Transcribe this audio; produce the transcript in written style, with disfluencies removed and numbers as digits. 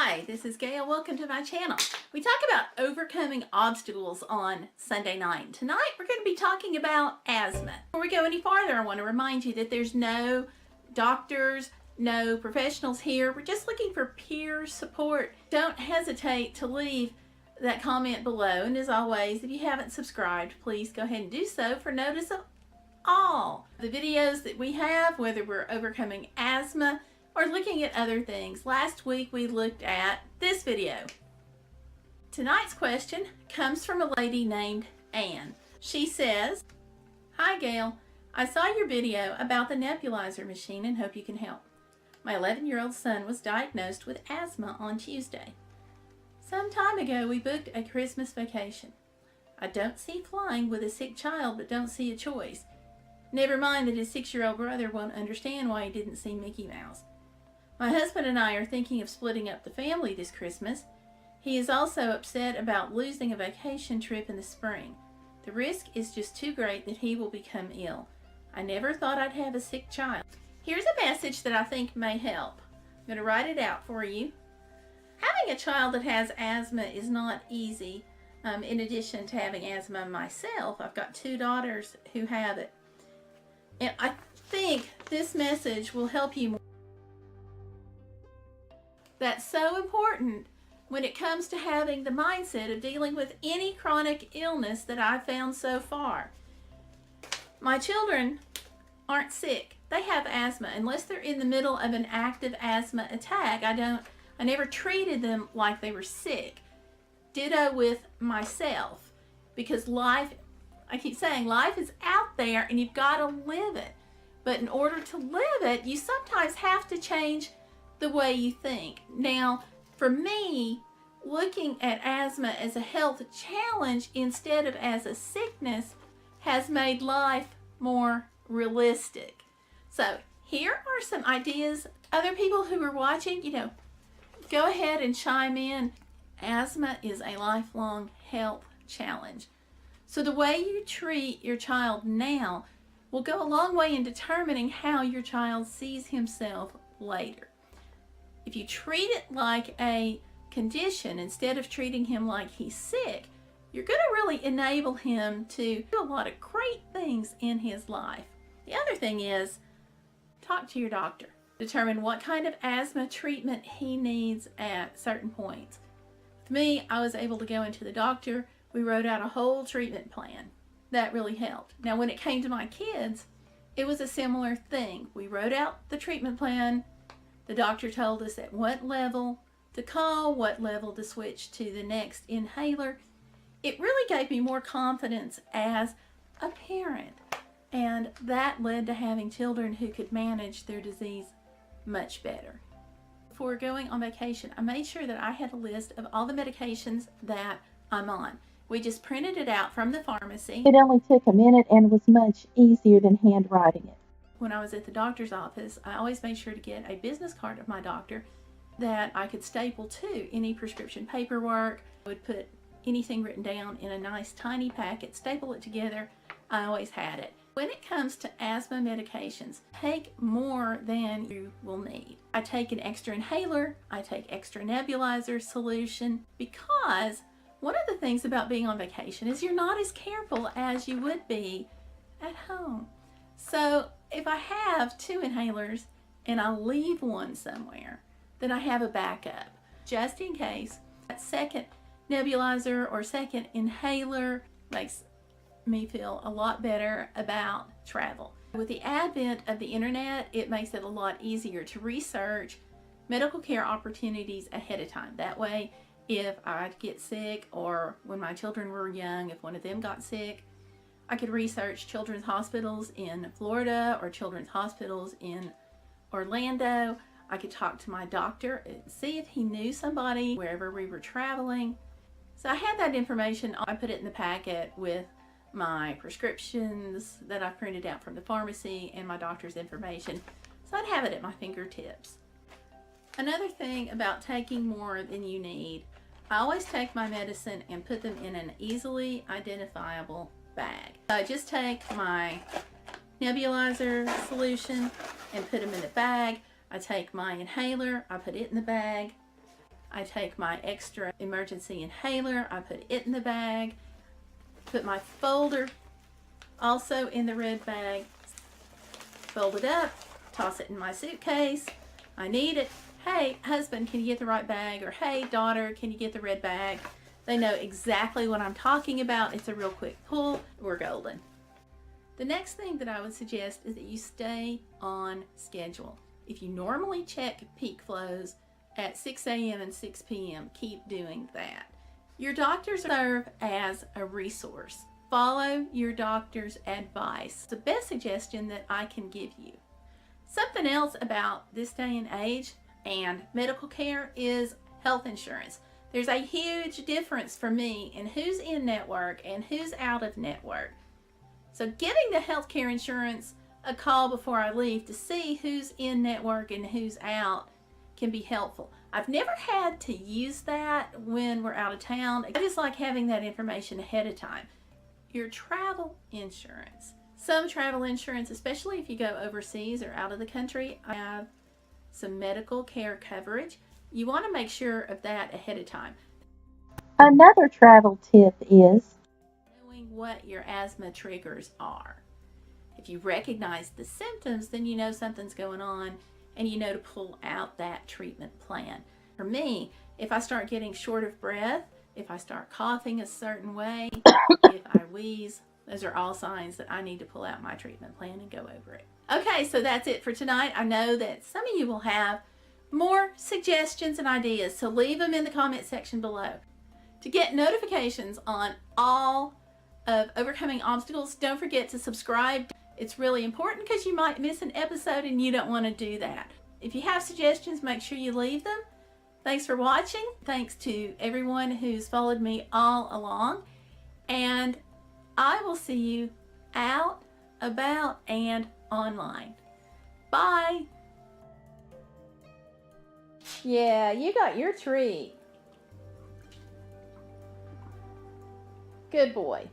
Hi, this is Gail. Welcome to my channel. We talk about overcoming obstacles on Sunday night. Tonight we're going to be talking about asthma. Before we go any farther, I want to remind you that there's no doctors, no professionals here. We're just looking for peer support. Don't hesitate to leave that comment below. And as always, if you haven't subscribed, please go ahead and do so for notice of all the videos that we have, whether we're overcoming asthma or looking at other things. Last week we looked at this video. Tonight's question comes from a lady named Anne. She says, "Hi Gail, I saw your video about the nebulizer machine and hope you can help. My 11-year-old son was diagnosed with asthma on Tuesday. Some time ago we booked a Christmas vacation. I don't see flying with a sick child, but don't see a choice. Never mind that his 6-year-old brother won't understand why he didn't see Mickey Mouse. My husband and I are thinking of splitting up the family this Christmas. He is also upset about losing a vacation trip in the spring. The risk is just too great that he will become ill. I never thought I'd have a sick child." Here's a message that I think may help. I'm going to write it out for you. Having a child that has asthma is not easy. In addition to having asthma myself, I've got 2 daughters who have it. And I think this message will help you more. That's so important when it comes to having the mindset of dealing with any chronic illness that I've found so far. My children aren't sick. They have asthma. Unless they're in the middle of an active asthma attack, I never treated them like they were sick. Ditto with myself, because life, I keep saying, life is out there and you've got to live it. But in order to live it, you sometimes have to change the way you think. Now, for me, looking at asthma as a health challenge instead of as a sickness has made life more realistic. So here are some ideas. Other people who are watching, go ahead and chime in. Asthma is a lifelong health challenge. So the way you treat your child now will go a long way in determining how your child sees himself later. If you treat it like a condition instead of treating him like he's sick, you're going to really enable him to do a lot of great things in his life. The other thing is, talk to your doctor. Determine what kind of asthma treatment he needs at certain points. With me, I was able to go into the doctor. We wrote out a whole treatment plan. That really helped. Now, when it came to my kids, it was a similar thing. We wrote out the treatment plan. The doctor told us at what level to call, what level to switch to the next inhaler. It really gave me more confidence as a parent, and that led to having children who could manage their disease much better. Before going on vacation, I made sure that I had a list of all the medications that I'm on. We just printed it out from the pharmacy. It only took a minute and was much easier than handwriting it. When I was at the doctor's office, I always made sure to get a business card of my doctor that I could staple to any prescription paperwork. I would put anything written down in a nice tiny packet, staple it together. I always had it. When it comes to asthma medications, take more than you will need. I take an extra inhaler, I take extra nebulizer solution, because one of the things about being on vacation is you're not as careful as you would be at home. So if I have 2 inhalers and I leave one somewhere, then I have a backup just in case. That second nebulizer or second inhaler makes me feel a lot better about travel. With the advent of the internet, it makes it a lot easier to research medical care opportunities ahead of time. That way, if I get sick, or when my children were young, if one of them got sick, I could research children's hospitals in Florida or children's hospitals in Orlando. I could talk to my doctor and see if he knew somebody wherever we were traveling. So I had that information. I put it in the packet with my prescriptions that I printed out from the pharmacy and my doctor's information. So I'd have it at my fingertips. Another thing about taking more than you need, I always take my medicine and put them in an easily identifiable bag. I just take my nebulizer solution and put them in the bag. I take my inhaler, I put it in the bag. I take my extra emergency inhaler, I put it in the bag, put my folder also in the red bag, fold it up, toss it in my suitcase. I need it. Hey, husband, can you get the right bag? Or hey, daughter, can you get the red bag? They know exactly what I'm talking about. It's a real quick pull. We're golden. The next thing that I would suggest is that you stay on schedule. If you normally check peak flows at 6 a.m. and 6 p.m., keep doing that. Your doctors serve as a resource. Follow your doctor's advice. It's the best suggestion that I can give you. Something else about this day and age and medical care is health insurance. There's a huge difference for me in who's in network and who's out of network. So giving the healthcare insurance a call before I leave to see who's in network and who's out can be helpful. I've never had to use that when we're out of town. I just like having that information ahead of time. Your travel insurance. Some travel insurance, especially if you go overseas or out of the country, have some medical care coverage. You want to make sure of that ahead of time. Another travel tip is knowing what your asthma triggers are. If you recognize the symptoms, then you know something's going on and you know to pull out that treatment plan. For me, if I start getting short of breath, if I start coughing a certain way, if I wheeze, those are all signs that I need to pull out my treatment plan and go over it. Okay, so that's it for tonight. I know that some of you will have more suggestions and ideas, so leave them in the comment section below. To get notifications on all of Overcoming Obstacles, don't forget to subscribe. It's really important because you might miss an episode and you don't want to do that. If you have suggestions, make sure you leave them. Thanks for watching. Thanks to everyone who's followed me all along. And I will see you out, about, and online. Bye. Yeah, you got your treat. Good boy.